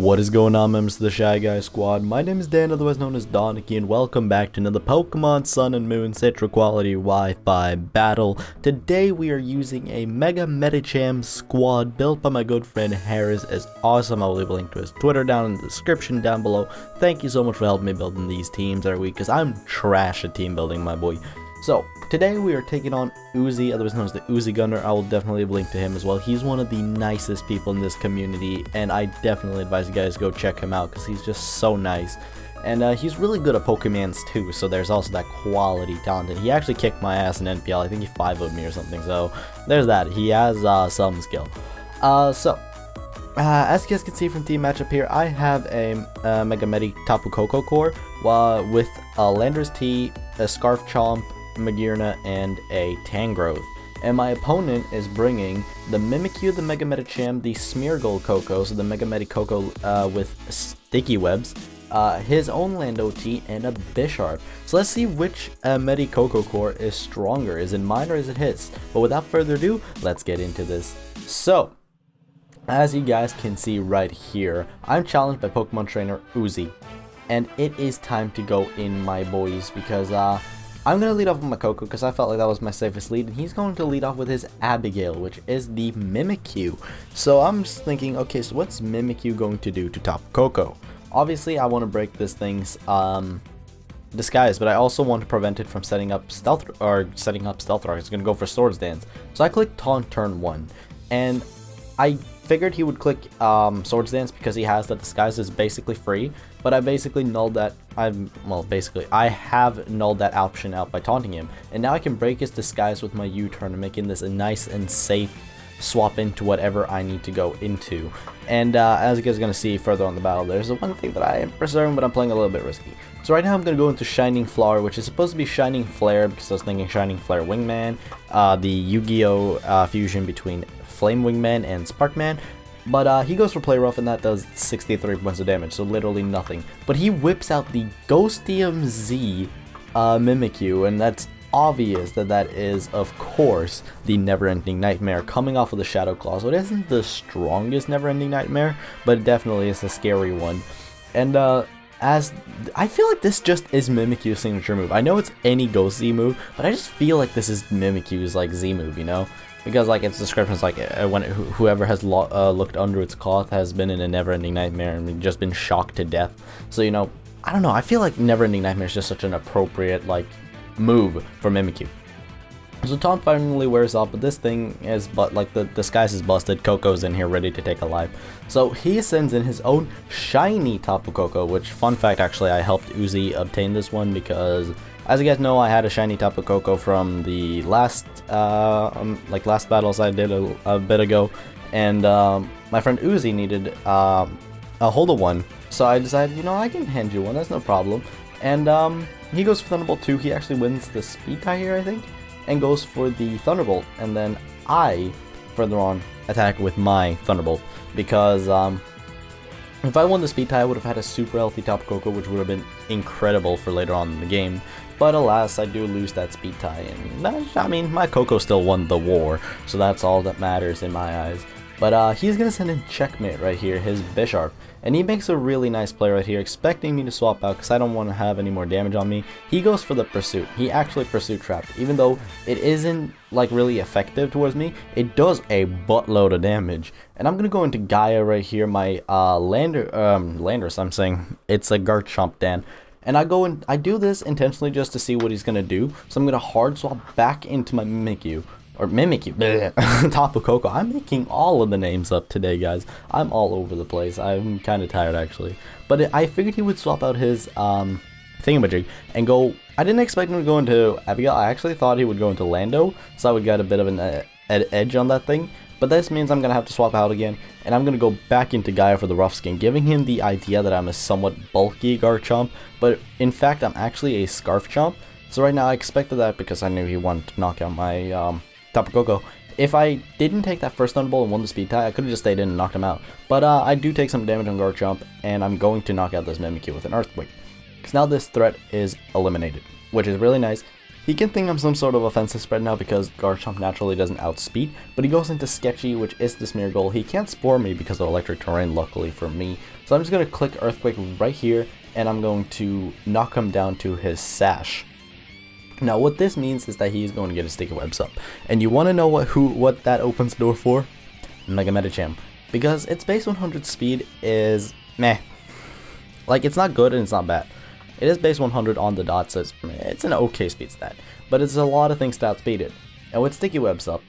What is going on, members of the Shy Guy Squad? My name is Dan, otherwise known as Danekii, and welcome back to another Pokemon Sun and Moon Citra quality Wi-Fi battle. Today we are using a Mega Medicham squad built by my good friend HarrisIsAwesome. I will leave a link to his Twitter down in the description down below. Thank you so much for helping me building these teams every week, because I'm trash at team building, my boy. So, today we are taking on Uzi, otherwise known as the Uzi Gunner. I will definitely leave a link to him as well. He's one of the nicest people in this community, and I definitely advise you guys to go check him out, because he's just so nice. And he's really good at Pokemons too, so there's also that quality talent. And he actually kicked my ass in NPL, I think he 5-0'd me or something, so there's that. He has some skill. As you guys can see from team matchup here, I have a Medichamite Tapu Koko core with a Landorus-Therian, a Scarf Chomp, Magearna, and a Tangrowth. And my opponent is bringing the Mimikyu, the Mega Medicham, the Smeargle Koko, so the Mega Medi Koko with sticky webs, his own Landorus-Therian, and a Bisharp. So let's see which Medi Koko core is stronger. Is it mine or is it his? But without further ado, let's get into this. So, as you guys can see right here, I'm challenged by Pokemon Trainer Uzi. And it is time to go in, my boys, because I'm going to lead off with my Koko because I felt like that was my safest lead, and he's going to lead off with his Abigail, which is the Mimikyu. So I'm just thinking, okay, so what's Mimikyu going to do to Tapu Koko? Obviously, I want to break this thing's disguise, but I also want to prevent it from setting up Stealth Rock. It's going to go for Swords Dance. So I clicked Taunt turn 1, and I figured he would click Swords Dance because he has the disguise is basically free, but I basically nulled that. I have nulled that option out by taunting him, and now I can break his disguise with my U-turn, making this a nice and safe swap into whatever I need to go into. And as you guys are going to see further on the battle, there's one thing that I am preserving, but I'm playing a little bit risky. So right now I'm going to go into Shining Flower, which is supposed to be Shining Flare, because I was thinking Shining Flare Wingman, the Yu-Gi-Oh fusion between Flame Wingman and Sparkman. But he goes for Play Rough, and that does 63 points of damage, so literally nothing. But he whips out the Ghostium Z Mimikyu, and that's obvious that that is, of course, the Never-Ending Nightmare coming off of the Shadow Claw. So it isn't the strongest Never-Ending Nightmare, but it definitely is a scary one. And as I feel like this just is Mimikyu's signature move. I know it's any Ghost Z move, but I just feel like this is Mimikyu's like Z move, you know? Because like its description is like whoever has looked under its cloth has been in a never-ending nightmare and just been shocked to death. So, you know, I don't know, I feel like never-ending nightmare is just such an appropriate like move for Mimikyu. So Taunt finally wears off, but this thing is like the disguise is busted. Koko's in here ready to take a life. So he sends in his own shiny Tapu Koko, which, fun fact, actually I helped Uzi obtain this one because, as you guys know, I had a shiny Tapu Koko from the last last battles I did a bit ago, and my friend Uzi needed a Hollow one, so I decided, you know, I can hand you one, that's no problem. And he goes for Thunderbolt 2. He actually wins the speed tie here, I think, and goes for the Thunderbolt, and then I further on attack with my Thunderbolt because if I won the speed tie, I would have had a super healthy Tapu Koko, which would have been incredible for later on in the game. But alas, I do lose that speed tie, and I mean, my Koko still won the war, so that's all that matters in my eyes. But he's going to send in Checkmate right here, his Bisharp, and he makes a really nice play right here, expecting me to swap out because I don't want to have any more damage on me. He goes for the Pursuit. He actually Pursuit Trapped. Even though it isn't like really effective towards me, it does a buttload of damage. And I'm going to go into Gaia right here, my Landorus, I'm saying, it's a Garchomp Dan. And I go and I do this intentionally just to see what he's going to do. So I'm going to hard swap back into my Mimikyu. Or Mimikyu. Tapu Koko. I'm making all of the names up today, guys. I'm all over the place. I'm kind of tired, actually. But I figured he would swap out his thingamajig and go. I didn't expect him to go into Abigail. I actually thought he would go into Lando, so I would get a bit of an edge on that thing. But this means I'm going to have to swap out again, and I'm going to go back into Gaia for the Rough Skin, giving him the idea that I'm a somewhat bulky Garchomp, but in fact I'm actually a Scarf Chomp. So right now I expected that because I knew he wanted to knock out my Tapu Koko. If I didn't take that first Thunderbolt and won the speed tie, I could have just stayed in and knocked him out. But I do take some damage on Garchomp, and I'm going to knock out this Mimikyu with an Earthquake. Because now this threat is eliminated, which is really nice. He can think I'm some sort of offensive spread now because Garchomp naturally doesn't outspeed, but he goes into Sketchy, which is the Smear Goal. He can't Spore me because of Electric Terrain, luckily for me. So I'm just going to click Earthquake right here, and I'm going to knock him down to his Sash. Now what this means is that he's going to get his Sticky Webs up. And you want to know what that opens the door for? Mega Medicham. Because its base 100 speed is meh. Like, it's not good and it's not bad. It is base 100 on the dot, so it's an okay speed stat. But it's a lot of things to outspeed it. And with Sticky Webs up,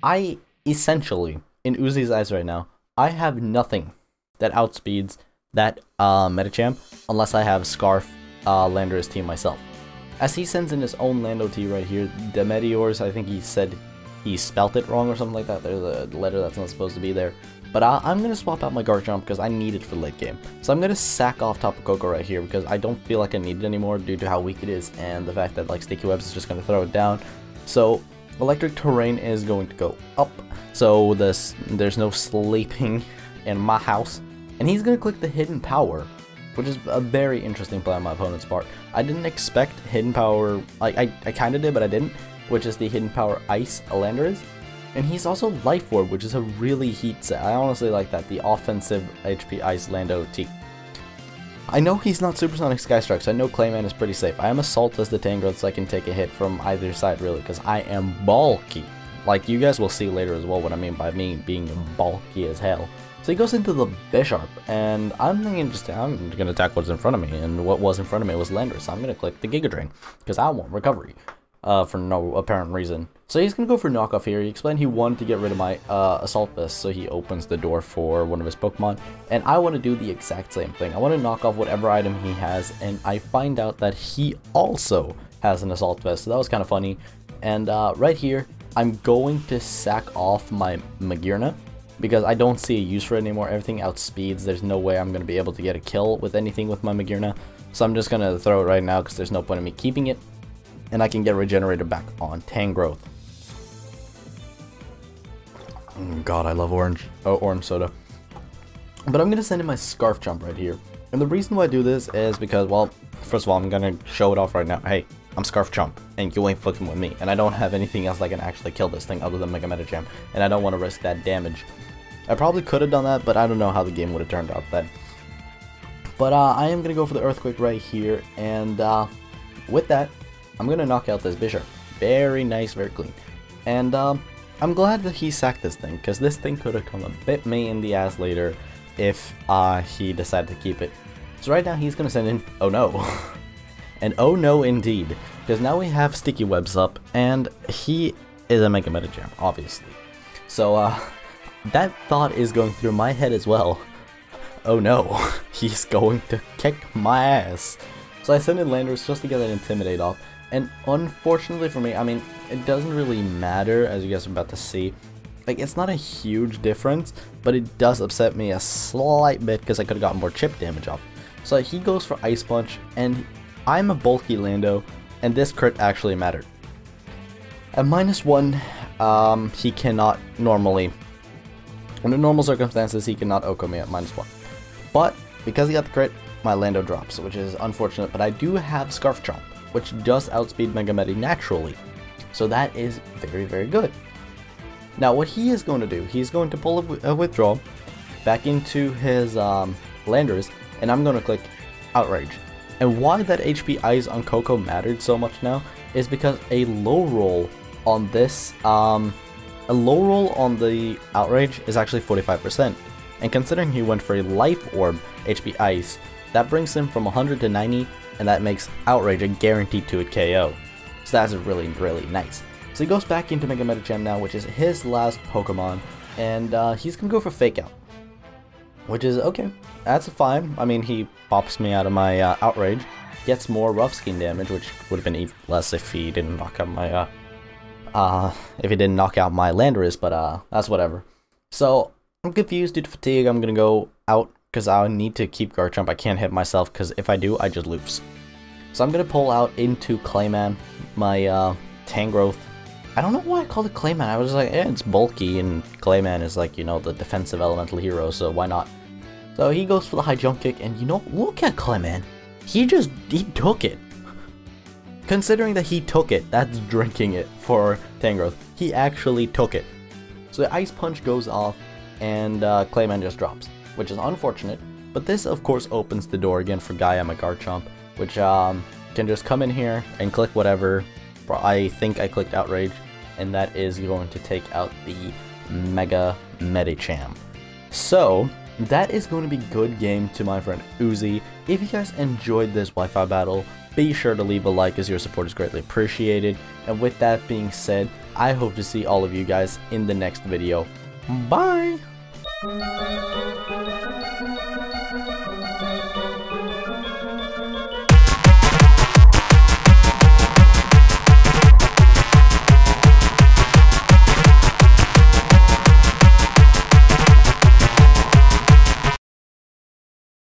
I essentially, in Uzi's eyes right now, I have nothing that outspeeds that Medicham unless I have Scarf Landorus team myself. As he sends in his own Lando T right here, the Meteors, I think he said he spelt it wrong or something like that. There's a letter that's not supposed to be there. But I'm going to swap out my Garchomp because I need it for late game. So I'm going to sack off Tapu Koko right here because I don't feel like I need it anymore due to how weak it is and the fact that like Sticky Webs is just going to throw it down. So Electric Terrain is going to go up. So there's no sleeping in my house. And he's going to click the Hidden Power, which is a very interesting play on my opponent's part. I didn't expect Hidden Power, I kind of did, but I didn't, which is the Hidden Power Ice Landorus. And he's also Life Orb, which is a really heat set. I honestly like that, the offensive HP Ice Lando T. I know he's not Supersonic Sky Strike, so I know Clayman is pretty safe. I am Assault as the Tangrowth, so I can take a hit from either side, really, because I am bulky. Like, you guys will see later as well what I mean by me being bulky as hell. So he goes into the Bisharp, and I'm thinking I'm going to attack what's in front of me, and what was in front of me was Landorus, so I'm going to click the Giga Drain, because I want Recovery, for no apparent reason. So he's going to go for Knockoff here. He explained he wanted to get rid of my Assault Vest, so he opens the door for one of his Pokemon, and I want to do the exact same thing. I want to knock off whatever item he has, and I find out that he also has an Assault Vest, so that was kind of funny. And right here, I'm going to sack off my Magearna, because I don't see a use for it anymore. Everything outspeeds. There's no way I'm going to be able to get a kill with anything with my Magearna. So I'm just going to throw it right now because there's no point in me keeping it. And I can get Regenerated back on Tangrowth. God, I love orange soda. But I'm going to send in my Scarf Jump right here. And the reason why I do this is because, well, first of all, I'm going to show it off right now. Hey, I'm Scarf Jump, and you ain't fucking with me. And I don't have anything else that can actually kill this thing other than Mega Medicham. And I don't want to risk that damage. I probably could have done that, but I don't know how the game would have turned out then. But I am going to go for the Earthquake right here, and with that, I'm going to knock out this Bisharp. Very nice, very clean. And I'm glad that he sacked this thing, because this thing could have come a bit me in the ass later if he decided to keep it. So right now, he's going to send in, oh no. And oh no indeed, because now we have Sticky Webs up, and he is a Mega Medicham, obviously. So, that thought is going through my head as well. Oh no, he's going to kick my ass. So I send in Landorus just to get that Intimidate off, and unfortunately for me, I mean, it doesn't really matter, as you guys are about to see. Like, it's not a huge difference, but it does upset me a slight bit because I could have gotten more chip damage off. So he goes for Ice Punch, and I'm a bulky Lando, and this crit actually mattered. At -1, he cannot normally, under normal circumstances, he cannot Oko me at -1. But, because he got the crit, my Lando drops, which is unfortunate, but I do have Scarf Jump, which does outspeed Mega Medi naturally. So that is very, very good. Now, what he is going to do, he's going to pull a Withdrawal back into his Landorus, and I'm going to click Outrage. And why that HP Ice on Koko mattered so much now is because a low roll on this, a low roll on the Outrage is actually 45%. And considering he went for a Life Orb HP Ice, that brings him from 100 to 90, and that makes Outrage a guaranteed 2-hit KO. So that's really, really nice. So he goes back into Mega Medicham now, which is his last Pokemon, and he's going to go for Fake Out. Which is okay, that's fine. I mean, he pops me out of my Outrage, gets more Rough Skin damage, which would have been even less if he didn't knock out my, Landorus, but that's whatever. So, I'm confused due to fatigue. I'm gonna go out, because I need to keep Garchomp. I can't hit myself, because if I do, I just lose. So I'm gonna pull out into Clayman, my Tangrowth. I don't know why I called it Clayman. I was like, yeah, it's bulky, and Clayman is like, you know, the defensive elemental hero, so why not? So he goes for the high jump kick, and you know, look at Clayman. He took it. considering that he took it, that's drinking it for Tangrowth. He actually took it. So the Ice Punch goes off, and Clayman just drops, which is unfortunate. But this, of course, opens the door again for Gaiama Garchomp, which can just come in here and click whatever. I think I clicked Outrage, and that is going to take out the Mega Medicham. So that is going to be good game to my friend Uzi. If you guys enjoyed this Wi-Fi battle, be sure to leave a like, as your support is greatly appreciated. And with that being said, I hope to see all of you guys in the next video. Bye!